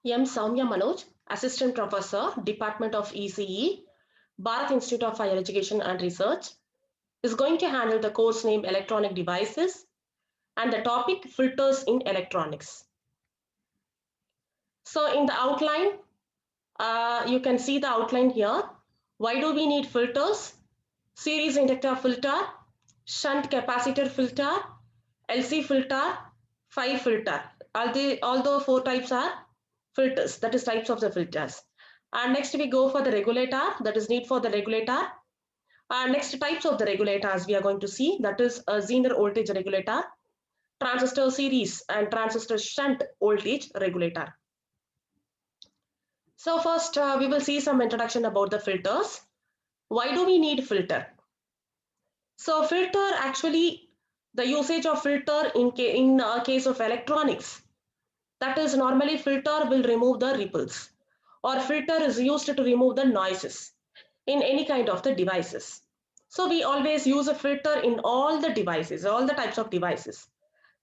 M. Soumya Manoj, Assistant Professor, Department of ECE, Bharat Institute of Higher Education and Research, is going to handle the course name Electronic Devices and the topic Filters in Electronics. So in the outline, you can see the outline here. Why do we need filters? Series inductor filter, shunt capacitor filter, LC filter, phi filter. All the four types are filters, that is types of the filters. And next we go for the regulator, that is need for the regulator. Next types of the regulators we are going to see, that is a Zener voltage regulator, transistor series and transistor shunt voltage regulator. So first we will see some introduction about the filters. Why do we need filter? So filter actually, the usage of filter in case of electronics, that is normally filter will remove the ripples, or filter is used to remove the noises in any kind of the devices. So we always use a filter in all the devices, all the types of devices.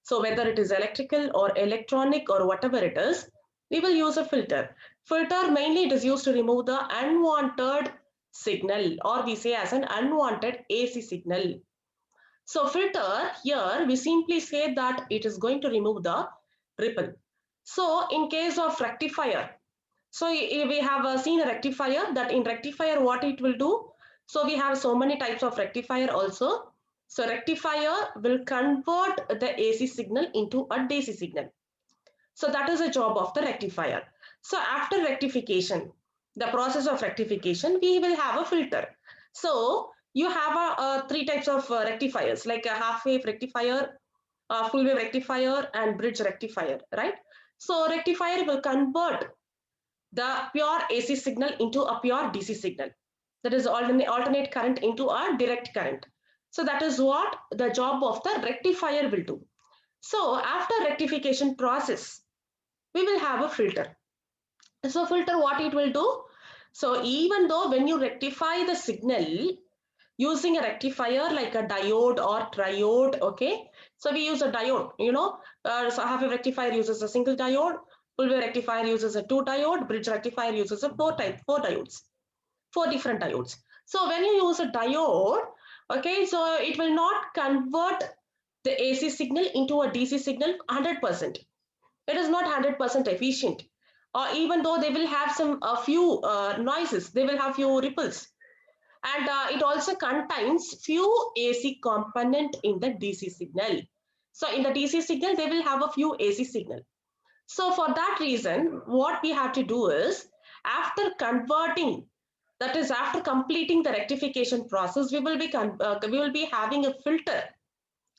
So whether it is electrical or electronic or whatever it is, we will use a filter. Filter mainly it is used to remove the unwanted signal, or we say as an unwanted AC signal. So filter here we simply say that it is going to remove the ripple. So in case of rectifier, so we have seen a rectifier, that in rectifier what it will do. So we have so many types of rectifier also. So rectifier will convert the AC signal into a DC signal. So that is the job of the rectifier. So after rectification, the process of rectification, we will have a filter. So you have three types of rectifiers, like a half wave rectifier, full wave rectifier, and bridge rectifier, right? So rectifier will convert the pure AC signal into a pure DC signal. That is alternate current into a direct current. So that is what the job of the rectifier will do. So after rectification process, we will have a filter. So filter what it will do? So even though when you rectify the signal using a rectifier like a diode or triode, okay, so we use a diode, so half a rectifier uses a single diode, full wave rectifier uses a two diode, bridge rectifier uses a four diodes, four different diodes. So when you use a diode, okay, so it will not convert the AC signal into a DC signal 100%. It is not 100% efficient, or even though they will have some a few noises, they will have few ripples, and it also contains few AC component in the DC signal. So in the DC signal they will have a few AC signal. So for that reason what we have to do is, after converting, that is after completing the rectification process, we will be having a filter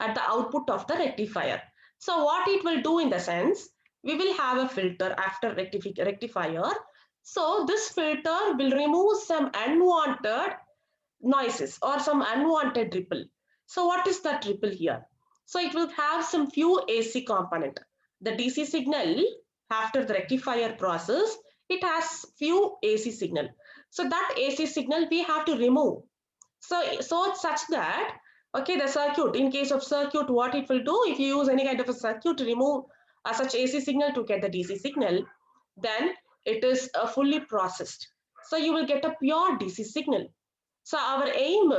at the output of the rectifier. So what it will do in the sense, we will have a filter after rectifier. So this filter will remove some unwanted noises or some unwanted ripple. So what is that ripple here? So it will have some few AC component. The DC signal after the rectifier process, it has few AC signal. So that AC signal we have to remove. So such that, okay, the circuit, in case of circuit, what it will do, if you use any kind of a circuit to remove such AC signal to get the DC signal, then it is fully processed. So you will get a pure DC signal. So our aim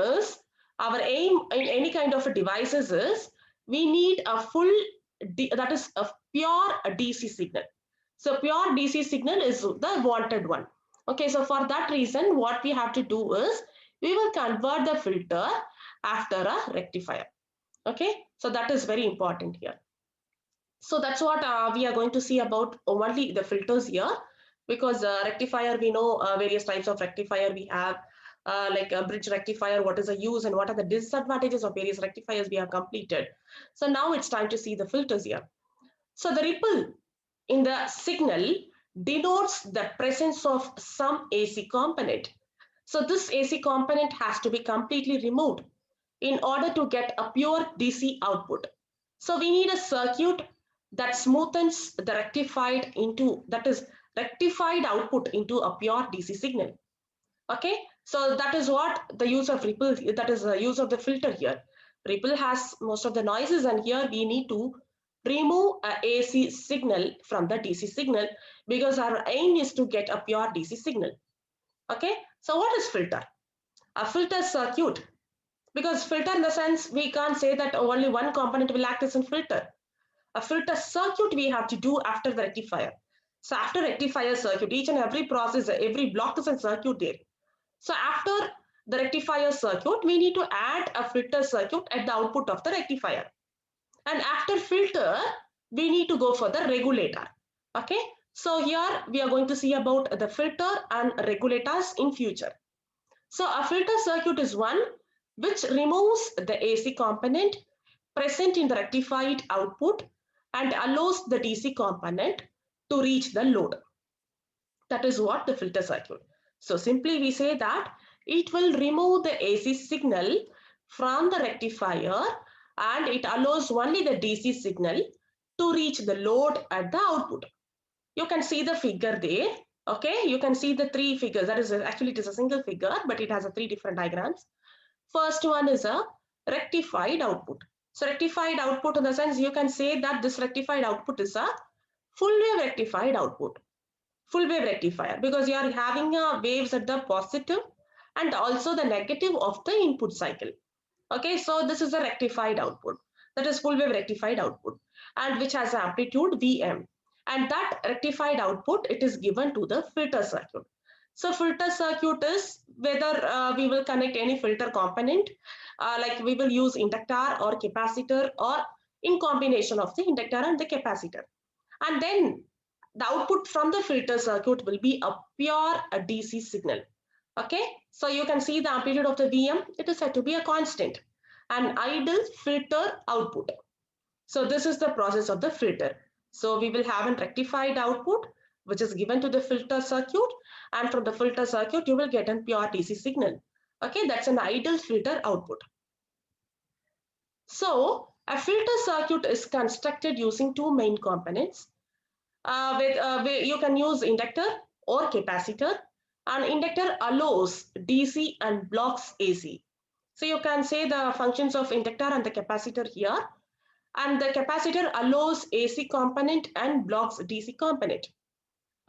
in any kind of a devices is, we need a full, that is a pure DC signal. So pure DC signal is the wanted one. Okay, so for that reason, what we have to do is, we will convert the filter after a rectifier. Okay, so that is very important here. So that's what we are going to see about only the filters here, because rectifier, we know various types of rectifier we have, like a bridge rectifier, what is the use and what are the disadvantages of various rectifiers we have completed. So now it's time to see the filters here. So the ripple in the signal denotes the presence of some AC component. So this AC component has to be completely removed in order to get a pure DC output. So we need a circuit that smoothens the rectified output into a pure DC signal. Okay, so that is what the use of ripple, that is the use of the filter here. Ripple has most of the noises, and here we need to remove a AC signal from the DC signal, because our aim is to get a pure DC signal. Okay, so what is filter? A filter circuit, because filter in the sense we can't say that only one component will act as a filter. A filter circuit we have to do after the rectifier. So after rectifier circuit, each and every process, every block is a circuit there. So after the rectifier circuit, we need to add a filter circuit at the output of the rectifier. And after filter, we need to go for the regulator. Okay, so here we are going to see about the filter and regulators in future. So a filter circuit is one which removes the AC component present in the rectified output and allows the DC component to reach the load. That is what the filter circuit. So simply we say that it will remove the AC signal from the rectifier and it allows only the DC signal to reach the load at the output. You can see the figure there. Okay, you can see the three figures. That is actually it is a single figure, but it has a three different diagrams. First one is a rectified output. So rectified output in the sense you can say that this rectified output is a full wave rectified output. Full wave rectifier, because you are having waves at the positive and also the negative of the input cycle. Okay, so this is a rectified output. That is full wave rectified output, and which has amplitude Vm. And that rectified output, it is given to the filter circuit. So filter circuit is whether we will connect any filter component, like we will use inductor or capacitor or in combination of the inductor and the capacitor. And then the output from the filter circuit will be a pure DC signal. Okay, so you can see the amplitude of the Vm, it is said to be a constant, an ideal filter output. So this is the process of the filter. So we will have a rectified output which is given to the filter circuit, and from the filter circuit you will get a pure DC signal. Okay, that's an ideal filter output. So a filter circuit is constructed using two main components. You can use inductor or capacitor. An inductor allows DC and blocks AC. So you can say the functions of inductor and the capacitor here. And the capacitor allows AC component and blocks DC component.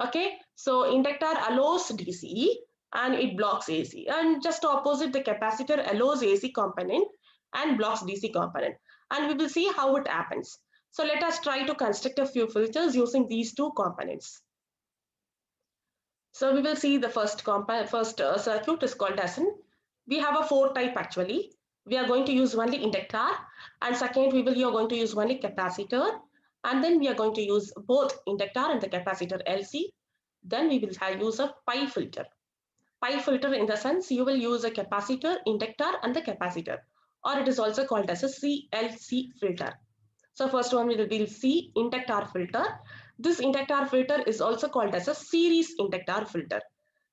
Okay, so inductor allows DC and it blocks AC. And just opposite, the capacitor allows AC component and blocks DC component. And we will see how it happens. So let us try to construct a few filters using these two components. So we will see the first circuit is called as we have a four type actually. We are going to use only inductor, and second you are going to use only capacitor, and then we are going to use both inductor and the capacitor LC. Then we will use a pi filter. Pi filter in the sense you will use a capacitor, inductor and the capacitor, or it is also called as a CLC filter. So first one will be C, inductor filter. This inductor filter is also called as a series inductor filter.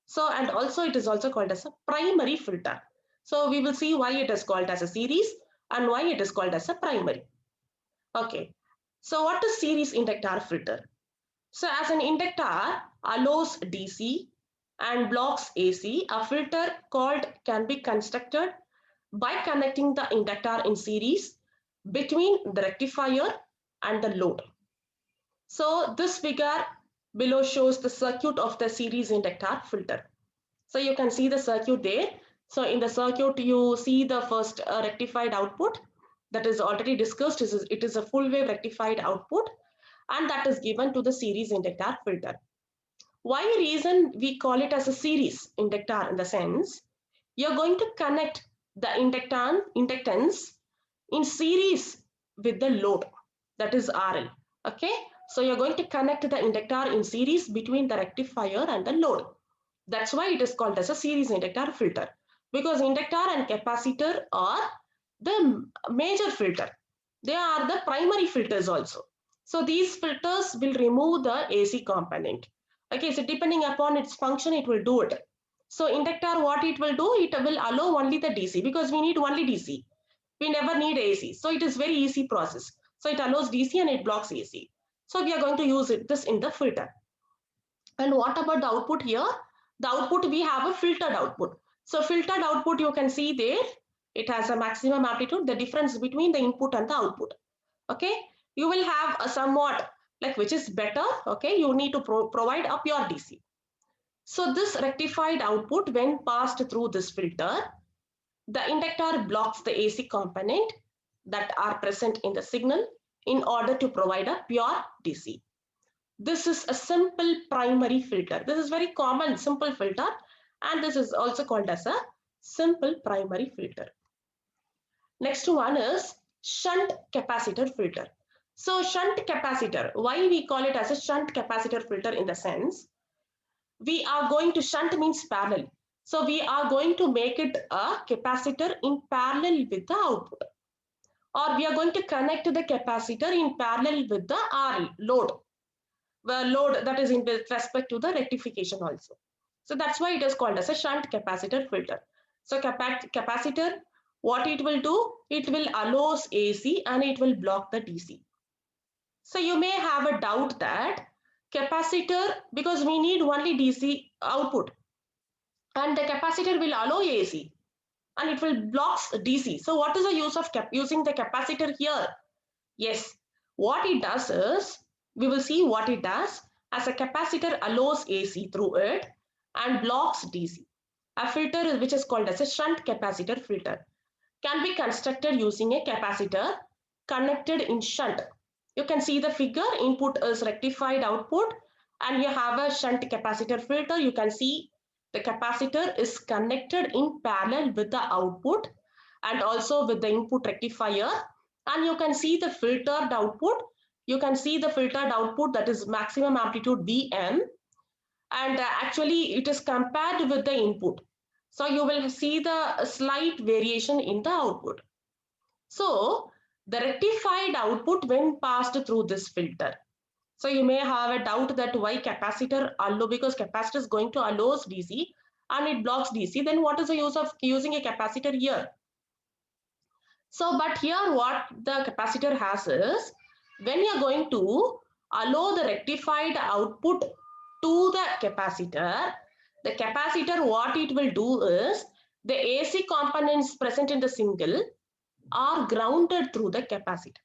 So, and also it is also called as a primary filter. So we will see why it is called as a series and why it is called as a primary. Okay, so what is series inductor filter? So as an inductor allows DC and blocks AC, a filter called can be constructed by connecting the inductor in series between the rectifier and the load. So this figure below shows the circuit of the series inductor filter. So you can see the circuit there. So in the circuit, you see the first rectified output that is already discussed. It is a full wave rectified output, and that is given to the series inductor filter. Why reason we call it as a series inductor in the sense you're going to connect the inductance in series with the load, that is RL. Okay, so you're going to connect the inductor in series between the rectifier and the load. That's why it is called as a series inductor filter, because inductor and capacitor are the major filter. They are the primary filters also. So these filters will remove the AC component. Okay, so depending upon its function, it will do it. So inductor, what it will do, it will allow only the DC, because we need only DC. We never need AC. So it is very easy process. So it allows DC and it blocks AC. So we are going to use this in the filter. And what about the output here? The output, we have a filtered output. So filtered output, you can see there, it has a maximum amplitude, the difference between the input and the output. Okay, you will have a somewhat like which is better. Okay, you need to provide a pure DC. So this rectified output, when passed through this filter, the inductor blocks the AC component that are present in the signal in order to provide a pure DC. This is a simple primary filter. This is very common simple filter, and this is also called as a simple primary filter. Next one is shunt capacitor filter. So shunt capacitor, why we call it as a shunt capacitor filter in the sense, we are going to shunt means parallel. So we are going to make it a capacitor in parallel with the output, or we are going to connect the capacitor in parallel with the RL load, the load that is in with respect to the rectification also. So that's why it is called as a shunt capacitor filter. So capacitor, what it will do, it will allows AC and it will block the DC. So you may have a doubt that capacitor, because we need only DC output, and the capacitor will allow AC and it will blocks DC. So what is the use of using the capacitor here? Yes, what it does is, we will see what it does, as a capacitor allows AC through it and blocks DC. A filter which is called as a shunt capacitor filter can be constructed using a capacitor connected in shunt. You can see the figure, input is rectified output and you have a shunt capacitor filter. You can see the capacitor is connected in parallel with the output and also with the input rectifier, and you can see the filtered output. You can see the filtered output, that is maximum amplitude Vm, and actually it is compared with the input. So you will see the slight variation in the output. So the rectified output when passed through this filter. So you may have a doubt that why capacitor allow, because capacitor is going to allows DC and it blocks DC. Then what is the use of using a capacitor here? So, but here what the capacitor has is, when you are going to allow the rectified output to the capacitor what it will do is, the AC components present in the signal are grounded through the capacitor.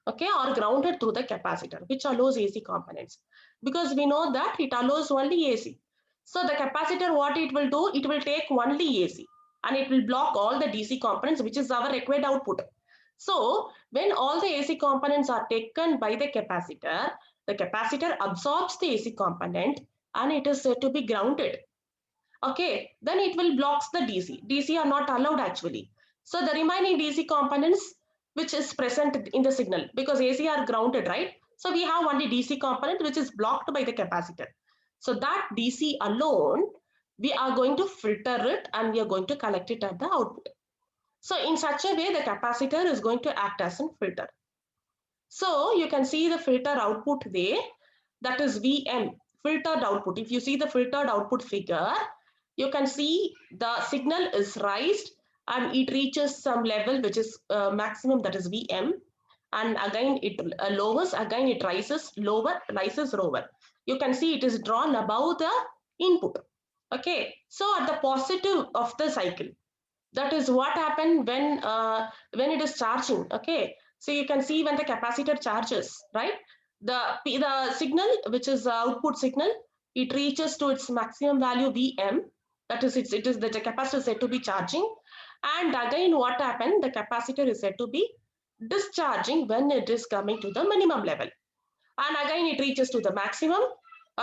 Okay, or grounded through the capacitor, which allows AC components, because we know that it allows only AC. So the capacitor, what it will do, it will take only AC and it will block all the DC components, which is our required output. So when all the AC components are taken by the capacitor absorbs the AC component and it is said to be grounded. Okay, then it will blocks the DC. DC are not allowed actually. So the remaining DC components which is present in the signal, because AC are grounded, right? So we have only DC component which is blocked by the capacitor. So that DC alone, we are going to filter it and we are going to collect it at the output. So in such a way, the capacitor is going to act as a filter. So you can see the filter output there, that is VM, filtered output. If you see the filtered output figure, you can see the signal is raised and it reaches some level which is maximum, that is VM, and again it lowers, again it rises, lower, rises, lower. You can see it is drawn above the input. Okay, so at the positive of the cycle, that is what happened when it is charging. Okay, so you can see when the capacitor charges, right, the signal which is the output signal, it reaches to its maximum value Vm, that is it is the capacitor is said to be charging, and again what happened, the capacitor is said to be discharging when it is coming to the minimum level, and again it reaches to the maximum.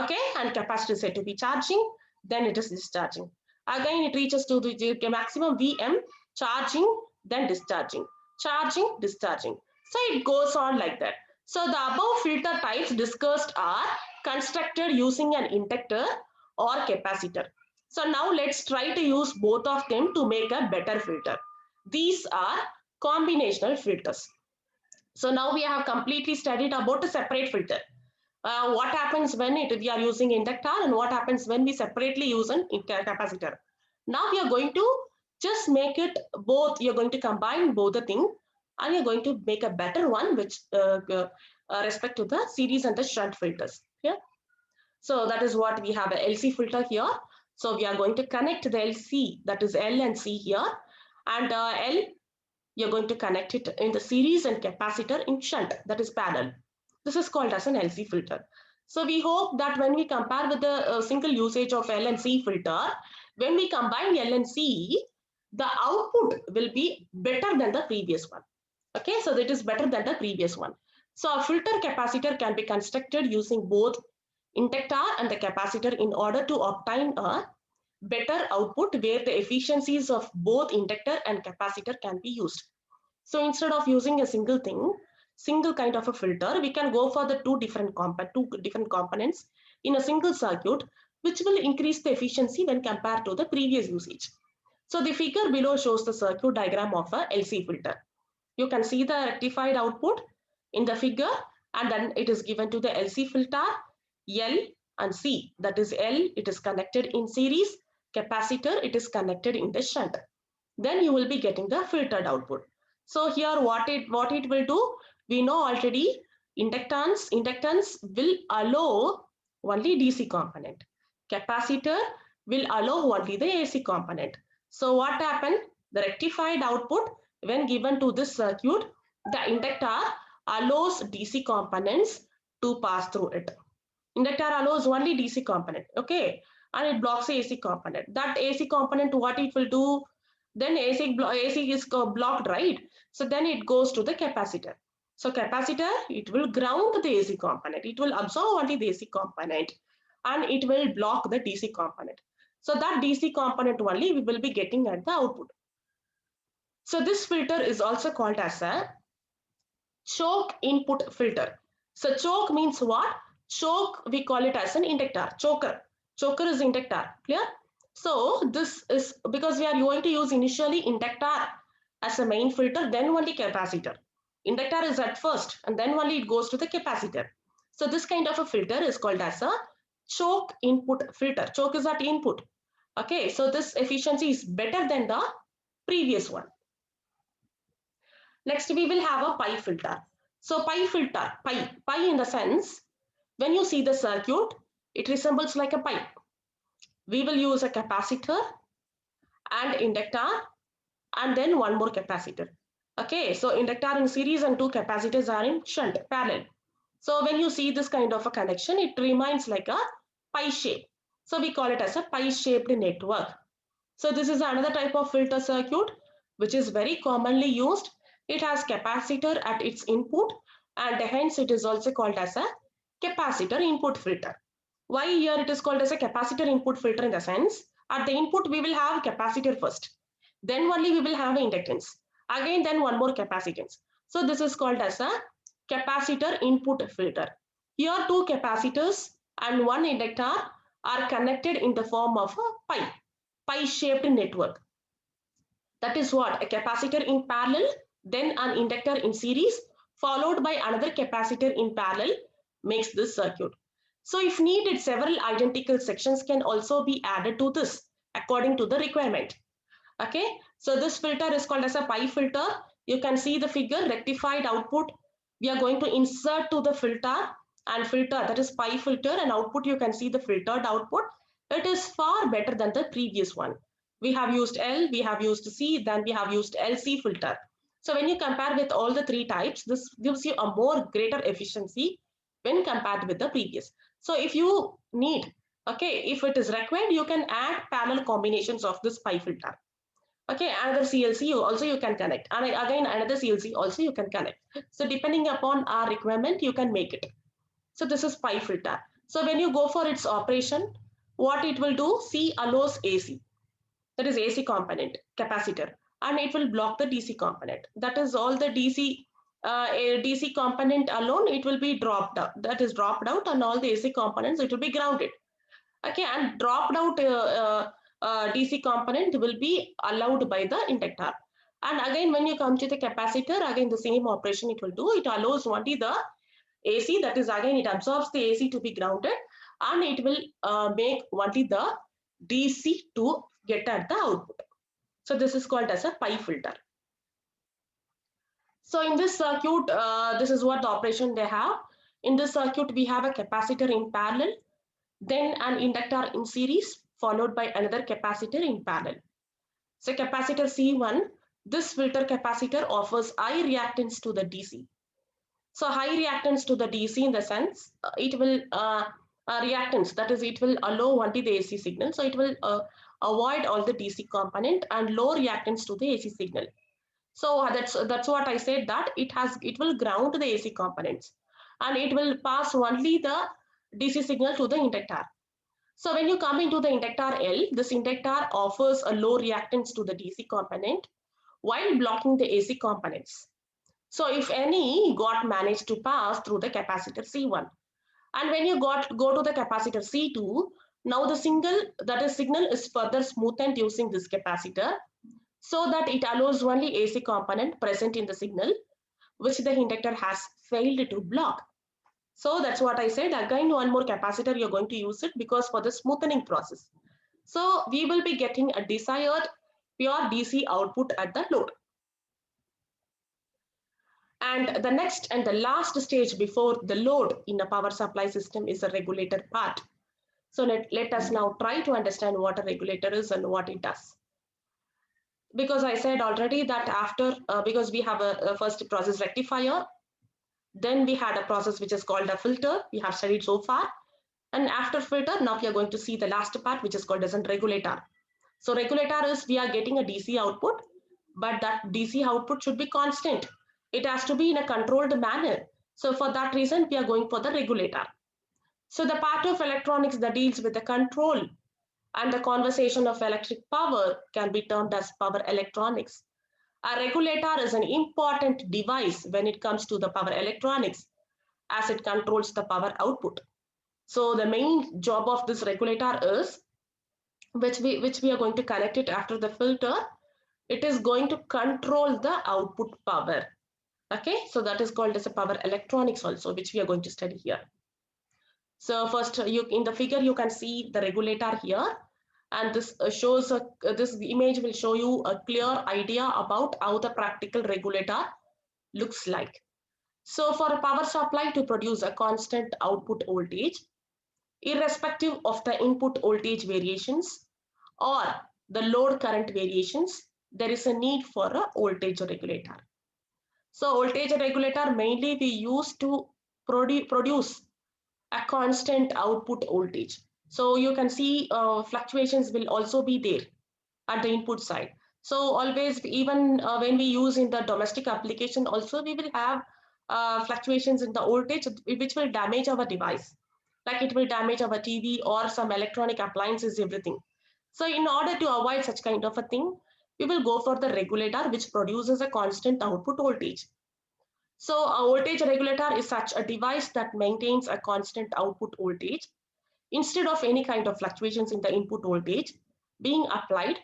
Okay, and capacitor is said to be charging, then it is discharging. Again it reaches to the maximum Vm, charging, then discharging, charging, discharging. So it goes on like that. So the above filter types discussed are constructed using an inductor or capacitor. So now let's try to use both of them to make a better filter. These are combinational filters. So now we have completely studied about a separate filter. What happens when we are using inductor and what happens when we separately use an capacitor. Now we are going to just make it both. You're going to combine both the thing and you're going to make a better one, which respect to the series and the shunt filters. Yeah. So that is what we have, a LC filter here. So we are going to connect the LC, that is L and C here, and L, You're going to connect it in the series and capacitor in shunt, that is parallel. This is called as an LC filter. So we hope that when we compare with the single usage of L and C filter, when we combine L and C, the output will be better than the previous one. Okay, so that is better than the previous one. So a filter capacitor can be constructed using both inductor and the capacitor in order to obtain a better output where the efficiencies of both inductor and capacitor can be used. So instead of using a single thing, single kind of a filter, we can go for the two different components in a single circuit, which will increase the efficiency when compared to the previous usage. So the figure below shows the circuit diagram of a LC filter. You can see the rectified output in the figure, and then it is given to the LC filter L and C. That is L, it is connected in series, capacitor, it is connected in the shunt. Then you will be getting the filtered output. So here what it will do, we know already inductance will allow only DC component. Capacitor will allow only the AC component. So what happened? The rectified output when given to this circuit, the inductor allows DC components to pass through it. Inductor allows only DC component, okay, and it blocks the AC component. That AC component, what it will do? Then AC is blocked, right? So then it goes to the capacitor. So capacitor, it will ground the AC component. It will absorb only the AC component, and it will block the DC component. So that DC component only we will be getting at the output. So this filter is also called as a choke input filter. So choke means what? Choke, we call it as an inductor, choker. Choker is inductor, clear? So this is because we are going to use initially inductor as a main filter, then only capacitor. Inductor is at first, and then only it goes to the capacitor. So this kind of a filter is called as a choke input filter. Choke is at input. Okay, so this efficiency is better than the previous one. Next, we will have a pi filter. So pi filter, pi in the sense, when you see the circuit, it resembles like a pipe. We will use a capacitor and inductor and then one more capacitor. Okay, so inductor in series and two capacitors are in shunt, parallel. So when you see this kind of a connection, it remains like a pi shape. So we call it as a pi shaped network. So this is another type of filter circuit which is very commonly used. It has capacitor at its input, and hence it is also called as a capacitor input filter. Why here it is called as a capacitor input filter? In the sense, at the input we will have capacitor first, then only we will have inductance, again then one more capacitance. So this is called as a capacitor input filter. Here two capacitors and one inductor are connected in the form of a pi shaped network. That is what? A capacitor in parallel, then an inductor in series, followed by another capacitor in parallel makes this circuit. So if needed, several identical sections can also be added to this according to the requirement. Okay, so this filter is called as a pi filter. You can see the figure, rectified output. We are going to insert to the filter, and filter, that is pi filter, and output you can see the filtered output. It is far better than the previous one. We have used L, we have used C, then we have used LC filter. So when you compare with all the three types, this gives you a more greater efficiency when compared with the previous. So if you need, okay, if it is required, you can add parallel combinations of this pi filter. Okay, another CLC you can connect, and again another CLC also you can connect. So depending upon our requirement, you can make it. So this is pi filter. So when you go for its operation, what it will do? C allows AC, that is AC component, capacitor, and it will block the DC component. That is all the DC. DC component alone, it will be dropped out. That is dropped out, and all the AC components, it will be grounded. Okay, and dropped out DC component will be allowed by the inductor. And again, when you come to the capacitor, again the same operation it will do. It allows only the AC, that is again it absorbs the AC to be grounded, and it will make only the DC to get at the output. So this is called as a pi filter. So in this circuit, this is what the operation they have. In this circuit, we have a capacitor in parallel, then an inductor in series, followed by another capacitor in parallel. So capacitor C1 this filter capacitor offers high reactance to the DC. So high reactance to the DC in the sense it will reactance, that is it will allow only the AC signal. So it will avoid all the DC component, and low reactance to the AC signal. So that's what I said, that it will ground the AC components, and it will pass only the DC signal to the inductor. So when you come into the inductor L, this inductor offers a low reactance to the DC component while blocking the AC components. So if any got managed to pass through the capacitor C1, and when you go to the capacitor C2, now the signal is further smoothened using this capacitor, so that it allows only AC component present in the signal, which the inductor has failed to block. So that's what I said. Again, one more capacitor, you're going to use it because for the smoothening process. So we will be getting a desired pure DC output at the load. And the next and the last stage before the load in a power supply system is a regulator part. So let us now try to understand what a regulator is and what it does. Because I said already that after, because we have a first process rectifier, then we had a process which is called a filter, we have studied so far. And after filter, now we are going to see the last part, which is called as a regulator. So regulator is we are getting a DC output, but that DC output should be constant. It has to be in a controlled manner. So for that reason, we are going for the regulator. So the part of electronics that deals with the control and the conservation of electric power can be termed as power electronics. A regulator is an important device when it comes to the power electronics, as it controls the power output. So the main job of this regulator is, which we are going to connect it after the filter, it is going to control the output power. Okay, so that is called as a power electronics also, which we are going to study here. So first, in the figure you can see the regulator here, and this shows this image will show you a clear idea about how the practical regulator looks like. So for a power supply to produce a constant output voltage, irrespective of the input voltage variations or the load current variations, there is a need for a voltage regulator. So voltage regulator mainly we use to produce a constant output voltage. So you can see fluctuations will also be there at the input side. So always, even when we use in the domestic application also, we will have fluctuations in the voltage, which will damage our device. Like it will damage our TV or some electronic appliances, everything. So in order to avoid such kind of a thing, we will go for the regulator, which produces a constant output voltage. So a voltage regulator is such a device that maintains a constant output voltage instead of any kind of fluctuations in the input voltage being applied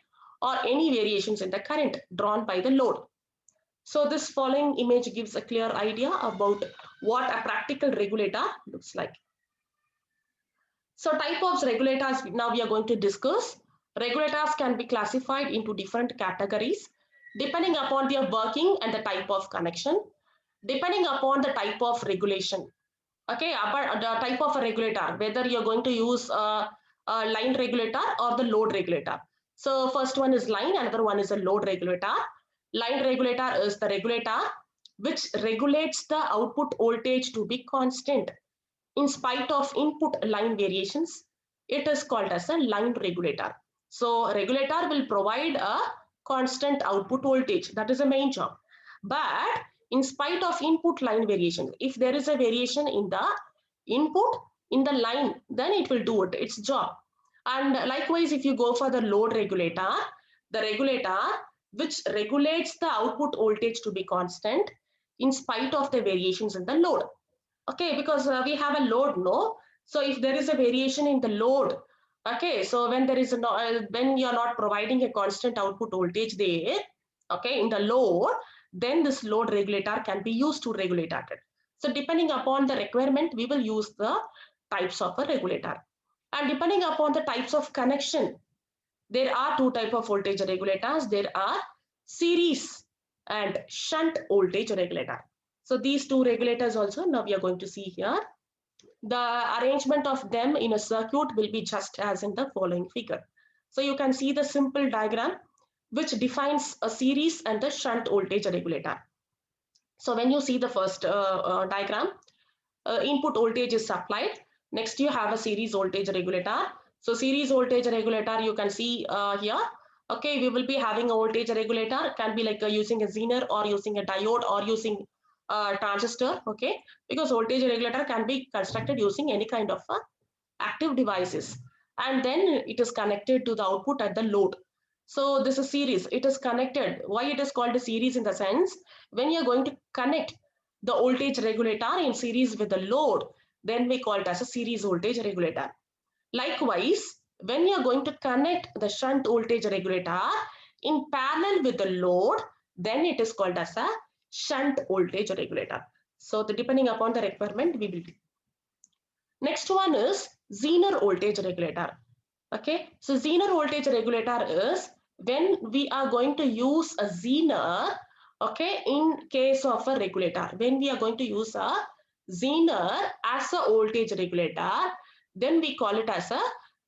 or any variations in the current drawn by the load. So this following image gives a clear idea about what a practical regulator looks like. So type of regulators now we are going to discuss. Regulators can be classified into different categories depending upon their working and the type of connection, depending upon the type of regulation. Okay, but the type of a regulator, whether you're going to use a line regulator or the load regulator. So first one is line, another one is a load regulator. Line regulator is the regulator which regulates the output voltage to be constant in spite of input line variations. It is called as a line regulator. So regulator will provide a constant output voltage. That is the main job. But in spite of input line variation, if there is a variation in the input in the line, then it will do its job. And likewise, if you go for the load regulator, the regulator which regulates the output voltage to be constant in spite of the variations in the load. Okay, because we have a load, no? So if there is a variation in the load, okay, so when there is a when you are not providing a constant output voltage there, okay, in the load, then this load regulator can be used to regulate it. So depending upon the requirement, we will use the types of a regulator. And depending upon the types of connection, there are two types of voltage regulators. There are series and shunt voltage regulator. So these two regulators also now we are going to see here. The arrangement of them in a circuit will be just as in the following figure. So you can see the simple diagram which defines a series and the shunt voltage regulator. So when you see the first diagram, input voltage is supplied. Next, you have a series voltage regulator. So series voltage regulator, you can see here. Okay, we will be having a voltage regulator. Can be like using a Zener or using a diode or using a transistor. Okay, because voltage regulator can be constructed using any kind of active devices, and then it is connected to the output at the load. So this is series. It is connected. Why it is called a series? In the sense, when you are going to connect the voltage regulator in series with the load, then we call it as a series voltage regulator. Likewise, when you are going to connect the shunt voltage regulator in parallel with the load, then it is called as a shunt voltage regulator. So depending upon the requirement, we will do. Next one is Zener voltage regulator. Okay, so Zener voltage regulator is when we are going to use a Zener, okay, in case of a regulator. When we are going to use a Zener as a voltage regulator, then we call it as a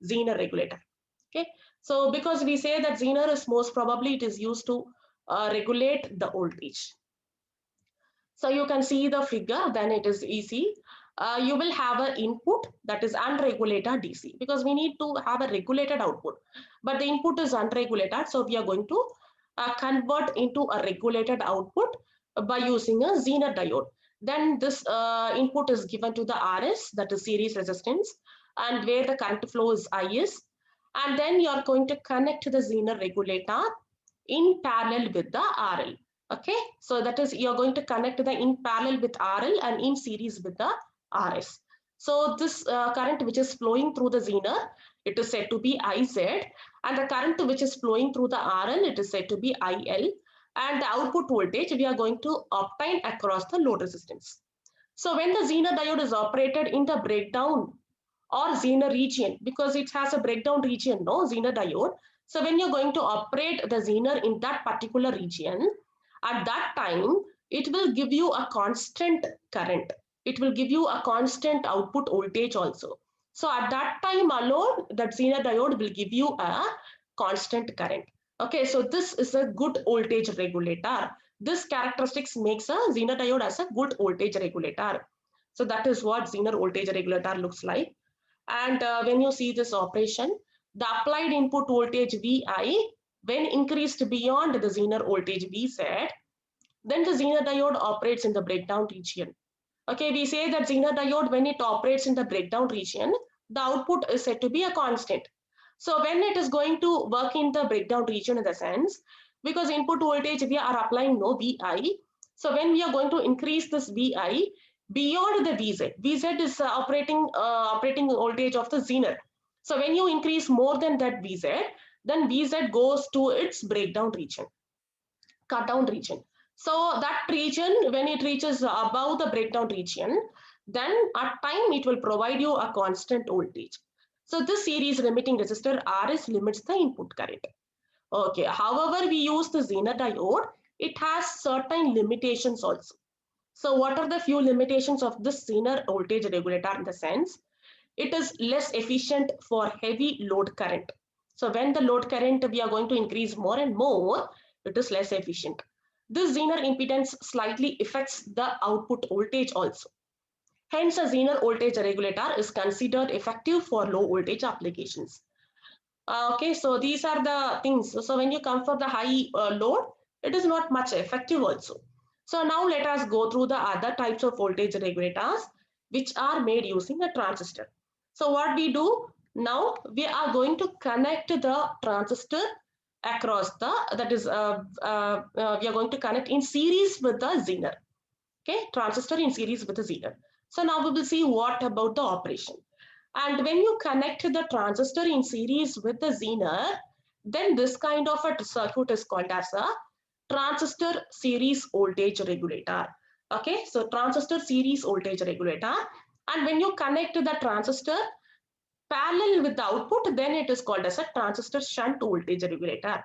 Zener regulator. Okay, so because we say that Zener is most probably it is used to regulate the voltage. So you can see the figure, then it is easy. You will have an input that is unregulated DC because we need to have a regulated output, but the input is unregulated. So we are going to convert into a regulated output by using a Zener diode. Then this input is given to the RS, that is series resistance, and where the current flow is IS. And then you are going to connect to the Zener regulator in parallel with the RL. Okay, so that is you're going to connect the in parallel with RL and in series with the RS. So this current which is flowing through the Zener, it is said to be IZ, and the current which is flowing through the RL, it is said to be IL, and the output voltage we are going to obtain across the load resistance. So when the Zener diode is operated in the breakdown or Zener region, because it has a breakdown region, no, Zener diode. So when you're going to operate the Zener in that particular region, at that time, it will give you a constant current. It will give you a constant output voltage also. So at that time alone, that Zener diode will give you a constant current. Okay, so this is a good voltage regulator. This characteristics makes a Zener diode as a good voltage regulator. So that is what Zener voltage regulator looks like. And when you see this operation, the applied input voltage Vi, when increased beyond the Zener voltage Vz, then the Zener diode operates in the breakdown region. Okay, we say that Zener diode, when it operates in the breakdown region, the output is said to be a constant. So when it is going to work in the breakdown region in the sense, because input voltage we are applying no Vi, so when we are going to increase this Vi beyond the Vz, Vz is operating voltage of the Zener. So when you increase more than that Vz, then Vz goes to its breakdown region, cut down region. So that region, when it reaches above the breakdown region, then at time it will provide you a constant voltage. So this series limiting resistor RS limits the input current. Okay, however, we use the Zener diode, it has certain limitations also. So what are the few limitations of this Zener voltage regulator in the sense? It is less efficient for heavy load current. So when the load current we are going to increase more and more, it is less efficient. This Zener impedance slightly affects the output voltage also. Hence, a Zener voltage regulator is considered effective for low voltage applications. Okay, so these are the things. So when you come for the high load, it is not much effective also. So now let us go through the other types of voltage regulators which are made using a transistor. So what we do now, we are going to connect the transistor across the, that is, we are going to connect in series with the Zener. Okay, transistor in series with the Zener. So now we will see what about the operation. And when you connect the transistor in series with the Zener, then this kind of a circuit is called as a transistor series voltage regulator. Okay, so transistor series voltage regulator. And when you connect the transistor parallel with the output, then it is called as a transistor shunt voltage regulator.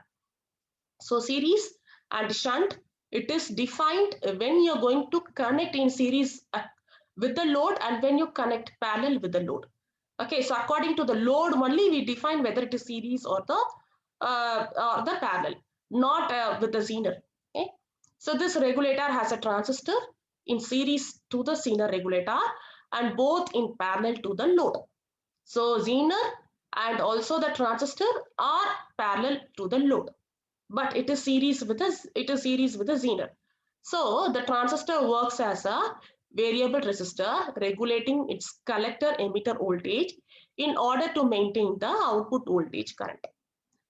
So series and shunt, it is defined when you're going to connect in series with the load and when you connect parallel with the load. Okay, so according to the load only we define whether it is series or the parallel. not with the Zener. Okay? So this regulator has a transistor in series to the Zener regulator and both in parallel to the load. So Zener and also the transistor are parallel to the load, but it is series with the Zener. So the transistor works as a variable resistor regulating its collector emitter voltage in order to maintain the output voltage current.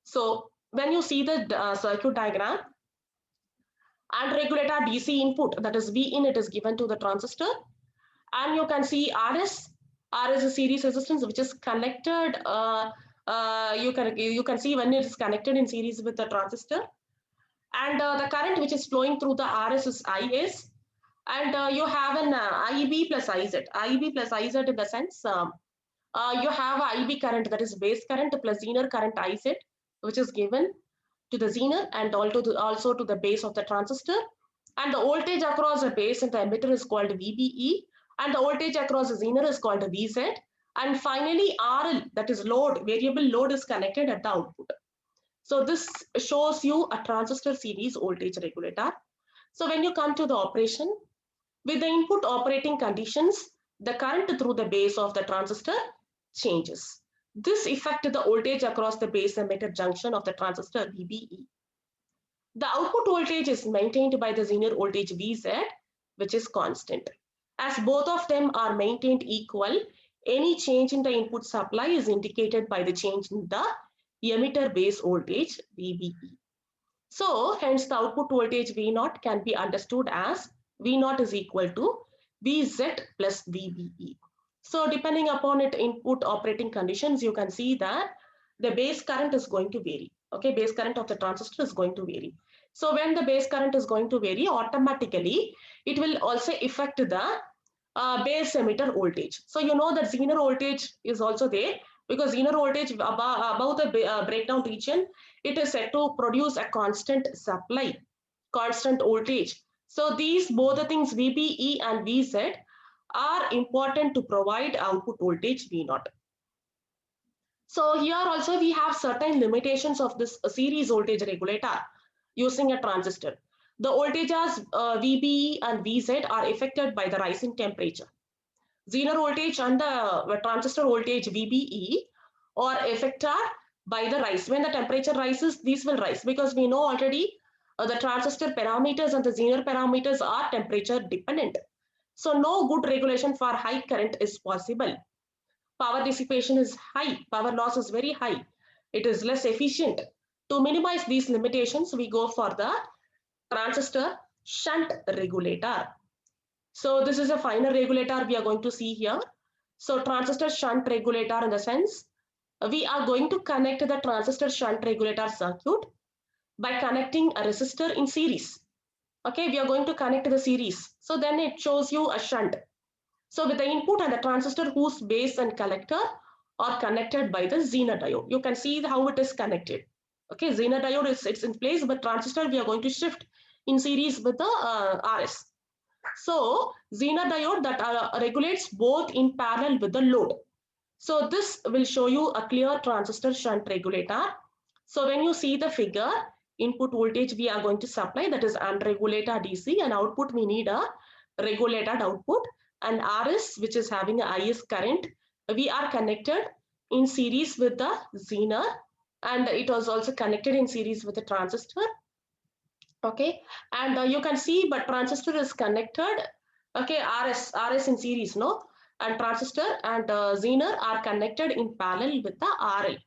So when you see the circuit diagram, and regulator DC input, that is V in, it is given to the transistor, and you can see RS. RS is series resistance which is connected. You can see when it is connected in series with the transistor, and the current which is flowing through the RS is IS, and you have an IB plus IZ. IB plus IZ in the sense you have a IB current, that is base current, plus Zener current IZ, which is given to the Zener and also to the base of the transistor. And the voltage across the base and the emitter is called VBE, and the voltage across the Zener is called VZ. And finally, RL, that is load, variable load, is connected at the output. So this shows you a transistor series voltage regulator. So when you come to the operation, with the input operating conditions, the current through the base of the transistor changes. This affects the voltage across the base emitter junction of the transistor VBE. The output voltage is maintained by the Zener voltage VZ, which is constant. As both of them are maintained equal, any change in the input supply is indicated by the change in the emitter base voltage VBE. So hence the output voltage V0 can be understood as V0 is equal to VZ plus VBE. So depending upon its input operating conditions, you can see that the base current is going to vary. Okay, base current of the transistor is going to vary. So when the base current is going to vary, automatically it will also affect the base emitter voltage. So you know that Zener voltage is also there, because Zener voltage above the breakdown region, it is said to produce a constant supply, constant voltage. So these both the things VBE and VZ are important to provide output voltage V0. So here also we have certain limitations of this series voltage regulator using a transistor. The voltages VBE and VZ are affected by the rising temperature. Zener voltage and the transistor voltage VBE are affected by the rise. When the temperature rises, these will rise, because we know already the transistor parameters and the Zener parameters are temperature dependent. So no good regulation for high current is possible. Power dissipation is high, power loss is very high. It is less efficient. To minimize these limitations, we go for the transistor shunt regulator. So this is a final regulator we are going to see here. So transistor shunt regulator, in the sense, we are going to connect the transistor shunt regulator circuit by connecting a resistor in series. Okay, we are going to connect the series. So then it shows you a shunt. So with the input and the transistor whose base and collector are connected by the Zener diode. You can see how it is connected. Okay, Zener diode it's in place, but transistor we are going to shift in series with the RS. So Zener diode that regulates both in parallel with the load. So this will show you a clear transistor shunt regulator. So when you see the figure, input voltage we are going to supply, that is unregulated DC, and output we need a regulated output, and RS, which is having a IS current, we are connected in series with the Zener, and it was also connected in series with the transistor. Okay, and you can see, but transistor is connected. Okay, RS in series, no, and transistor and Zener are connected in parallel with the RL.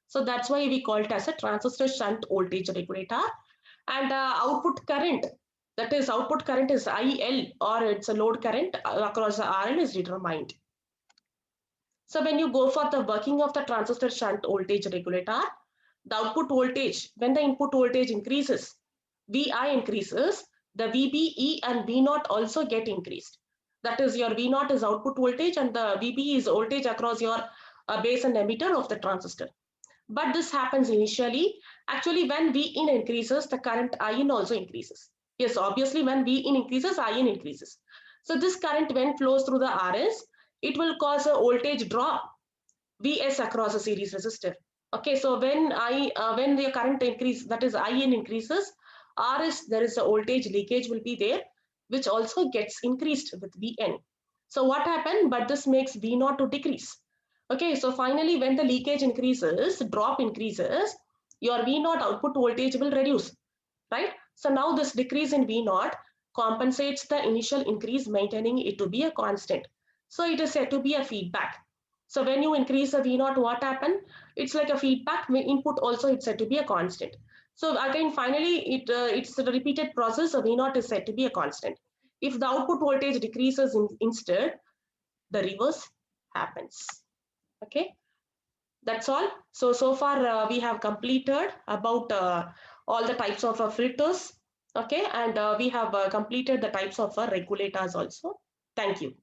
So that's why we call it as a transistor shunt voltage regulator. And output current, that is output current is IL, or it's a load current across the RL, is determined. So when you go for the working of the transistor shunt voltage regulator, the output voltage, when the input voltage increases, VI increases, the VBE and V0 also get increased. That is, your V0 is output voltage and the VBE is voltage across your base and emitter of the transistor. But this happens initially. Actually, when Vin increases, the current In also increases. Yes, obviously when Vin increases, In increases. So this current, when flows through the RS, it will cause a voltage drop, Vs, across a series resistor. Okay, so when the current increase, that is IN increases, RS, there is a voltage leakage will be there, which also gets increased with VN. So what happened? But this makes V naught to decrease. Okay, so finally, when the leakage increases, drop increases, your V naught output voltage will reduce, right? So now this decrease in V naught compensates the initial increase, maintaining it to be a constant. So it is said to be a feedback. So when you increase the V naught, what happened? It's like a feedback. Input also it's said to be a constant. So again, finally, it's a repeated process. So V naught is said to be a constant. If the output voltage decreases instead, the reverse happens. Okay, that's all. So far we have completed about all the types of filters. Okay, and we have completed the types of regulators also. Thank you.